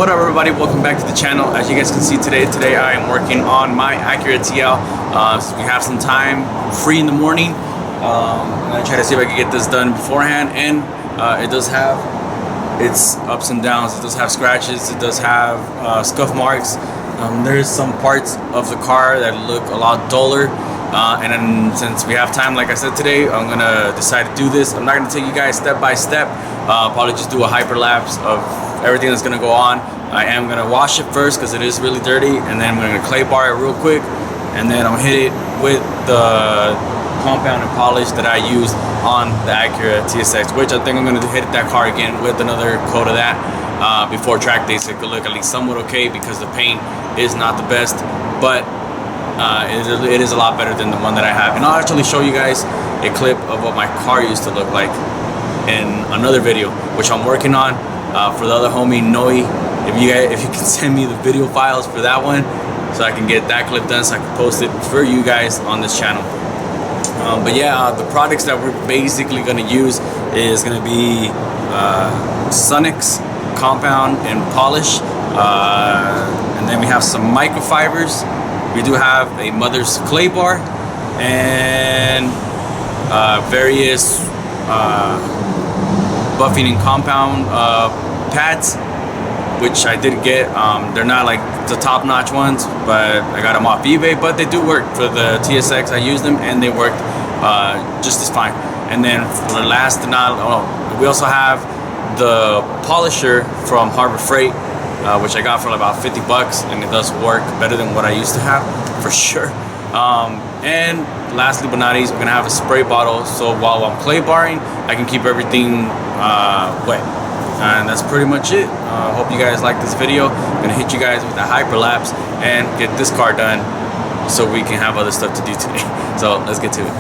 What up, everybody? Welcome back to the channel. As you guys can see today I am working on my Acura TL. So we have some time free in the morning. I'm gonna try to see if I can get this done beforehand. And it does have its ups and downs. It does have scratches. It does have scuff marks. There's some parts of the car that look a lot duller. And then since we have time, like I said today, I'm gonna decide to do this. I'm not gonna take you guys step by step. Probably just do a hyperlapse of everything that's gonna go on. I am gonna wash it first because it is really dirty, and then I'm gonna clay bar it real quick, and then I'm gonna hit it with the compound and polish that I used on the Acura TSX, which I think I'm gonna hit that car again with another coat of that before track day, so it could look at least somewhat okay, because the paint is not the best, but it is a lot better than the one that I have. And I'll actually show you guys a clip of what my car used to look like in another video, which I'm working on for the other homie Noi. If you can send me the video files for that one, so I can get that clip done, so I can post it for you guys on this channel. But yeah, the products that we're basically going to use is going to be Sunix compound and polish, and then we have some microfibers. We do have a mother's clay bar and various buffing and compound pads, which I did get. They're not like the top-notch ones, but I got them off eBay, but they do work for the TSX. I used them and they worked just as fine. And then for the last, we also have the polisher from Harbor Freight, which I got for about 50 bucks, and it does work better than what I used to have, for sure. And lastly but not least, we're gonna have a spray bottle, so while I'm clay barring, I can keep everything wet. And that's pretty much it. Hope you guys like this video. I'm gonna hit you guys with a hyperlapse and get this car done, so we can have other stuff to do today. So let's get to it.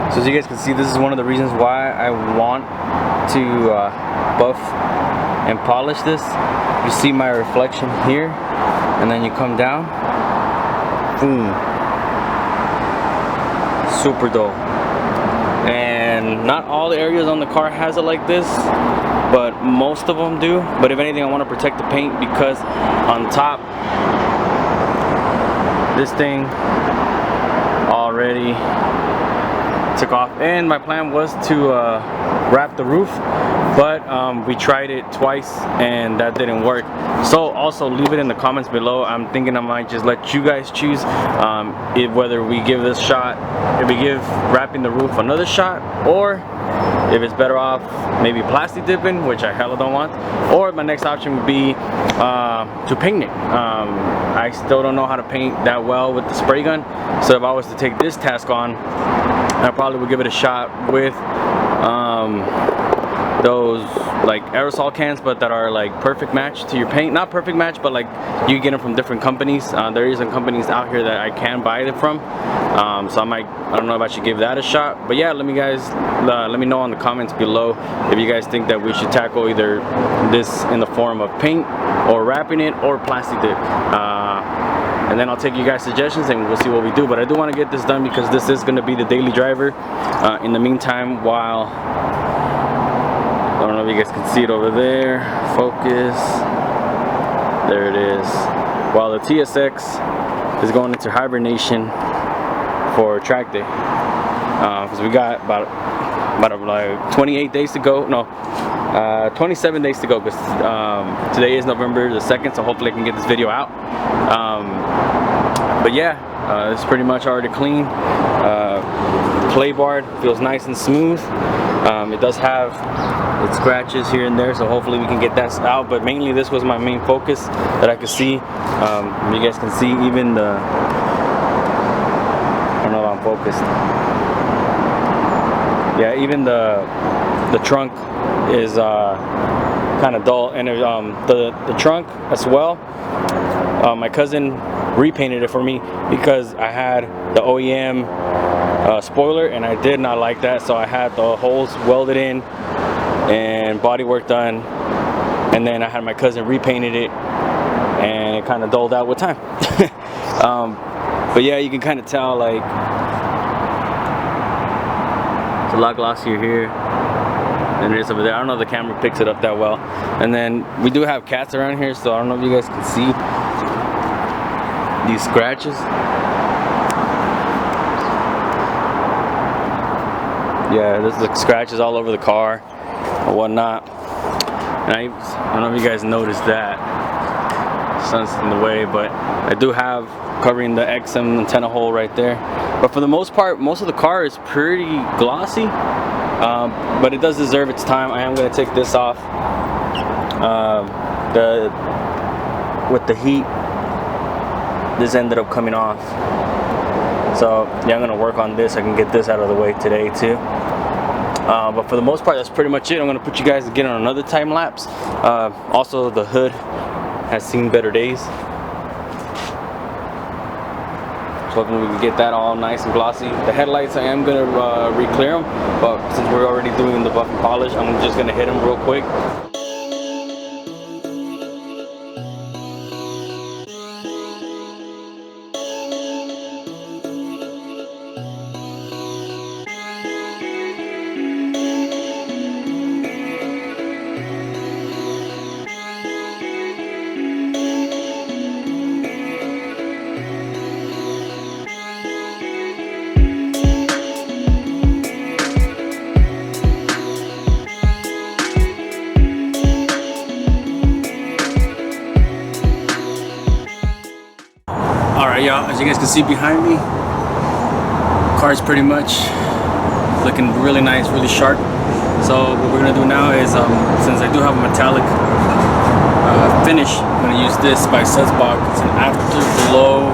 So as you guys can see, this is one of the reasons why I want to buff and polish this. You see my reflection here, and then you come down, boom, super dull. And not all the areas on the car has it like this, but most of them do. But if anything, I want to protect the paint, because on top, this thing already took off, and my plan was to wrap the roof, but we tried it twice and that didn't work. So also leave it in the comments below. I'm thinking I might just let you guys choose whether we give this shot, if we give wrapping the roof another shot, or if it's better off maybe plastic dipping, which I hella don't want, or my next option would be to paint it. I still don't know how to paint that well with the spray gun, so if I was to take this task on, I probably would give it a shot with those like aerosol cans, but that are like perfect match to your paint. Not perfect match, but like you get them from different companies. There is some companies out here that I can buy it from, so I don't know if I should give that a shot. But yeah, let me know in the comments below if you guys think that we should tackle either this in the form of paint, or wrapping it, or plastic dip. And then I'll take you guys' suggestions and we'll see what we do. But I do want to get this done because this is going to be the daily driver. In the meantime, while I don't know if you guys can see it over there, focus. There it is. While the TSX is going into hibernation for track day. Because we got about like 28 days to go. No, 27 days to go, because today is November the 2nd, so hopefully I can get this video out. But yeah, it's pretty much already clean. Play bar feels nice and smooth. It does have its scratches here and there, so hopefully we can get that out. But mainly this was my main focus, that I could see. You guys can see even the, I don't know if I'm focused. Yeah, even the trunk is kind of dull, and the trunk as well. My cousin repainted it for me because I had the OEM spoiler, and I did not like that, so I had the holes welded in and body work done, and then I had my cousin repainted it, and it kind of dulled out with time. But yeah, you can kind of tell, like, it's a lot glossier here than it is over there. I don't know if the camera picks it up that well. And then we do have cats around here, so I don't know if you guys can see these scratches. Yeah, there's like scratches all over the car or whatnot. And I don't know if you guys noticed that. Sun's in the way, but I do have covering the XM antenna hole right there. But for the most part, most of the car is pretty glossy, but it does deserve its time. I am going to take this off. With the heat, this ended up coming off. So yeah, I'm going to work on this. I can get this out of the way today too. But for the most part, that's pretty much it. I'm going to put you guys again on another time lapse. Also, the hood has seen better days. So hopefully we can get that all nice and glossy. The headlights, I am going to re-clear them, but since we're already doing the buff and polish, I'm just going to hit them real quick. Alright y'all, as you guys can see behind me, car's pretty much looking really nice, really sharp. So what we're going to do now is, since I do have a metallic finish, I'm going to use this by ZYN. It's an afterglow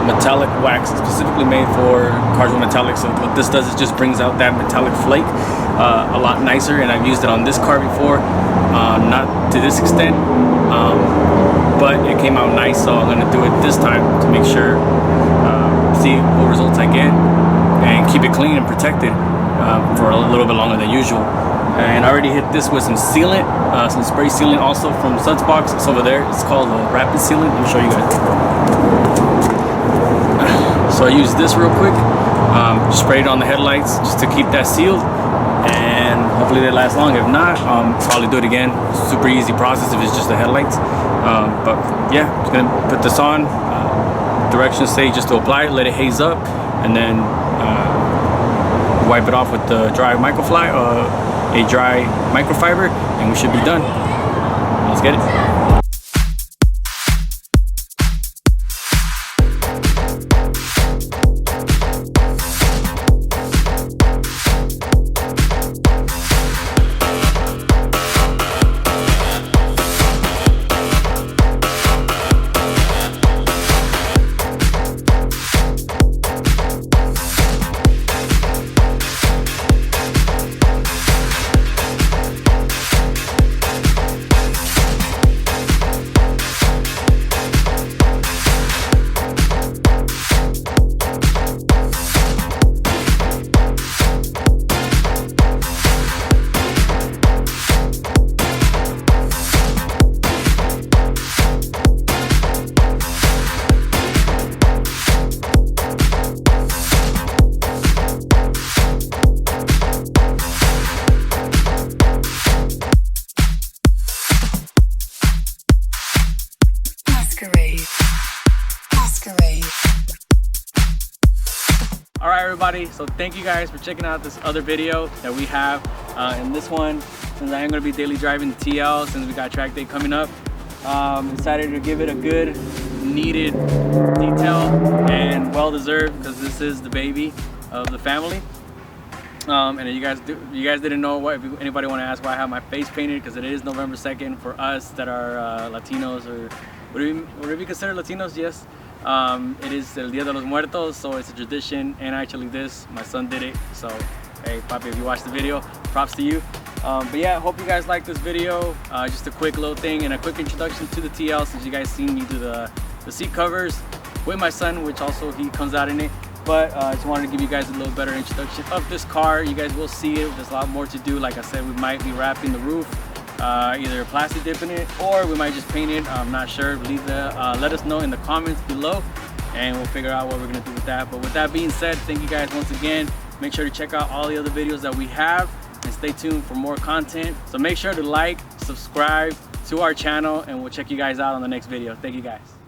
metallic wax, specifically made for cars with metallic. So what this does is just brings out that metallic flake a lot nicer, and I've used it on this car before, not to this extent. But it came out nice, so I'm going to do it this time to make sure, see what results I get, and keep it clean and protected for a little bit longer than usual. And I already hit this with some sealant, some spray sealant also from ZYN. It's over there. It's called rapid sealant. Let me show you guys. So I used this real quick, just sprayed it on the headlights just to keep that sealed, and hopefully they last long. If not, probably do it again. Super easy process if it's just the headlights. But yeah, just gonna put this on. Directions say just to apply it, let it haze up, and then wipe it off with the dry microfly, a dry microfiber, and we should be done. Let's get it. everybody. So thank you guys for checking out this other video that we have. In this one, since I am going to be daily driving the TL, since we got track day coming up, decided to give it a good, needed detail and well deserved, because this is the baby of the family. And you guys didn't know what, if anybody want to ask why I have my face painted, because it is November 2nd for us that are Latinos, or would we consider Latinos? Yes. It is El Dia de los Muertos, so it's a tradition. And actually my son did it, so hey Papi, if you watch the video, props to you. But yeah, I hope you guys like this video. Just a quick little thing and a quick introduction to the TL, since you guys seen me do the seat covers with my son, which also he comes out in it. But I just wanted to give you guys a little better introduction of this car. You guys will see it. There's a lot more to do. Like I said, we might be wrapping the roof, either plastic dipping it, or we might just paint it. I'm not sure. Let us know in the comments below, and we'll figure out what we're gonna do with that. But with that being said, thank you guys once again. Make sure to check out all the other videos that we have, and stay tuned for more content. So make sure to like, subscribe to our channel, and we'll check you guys out on the next video. Thank you guys.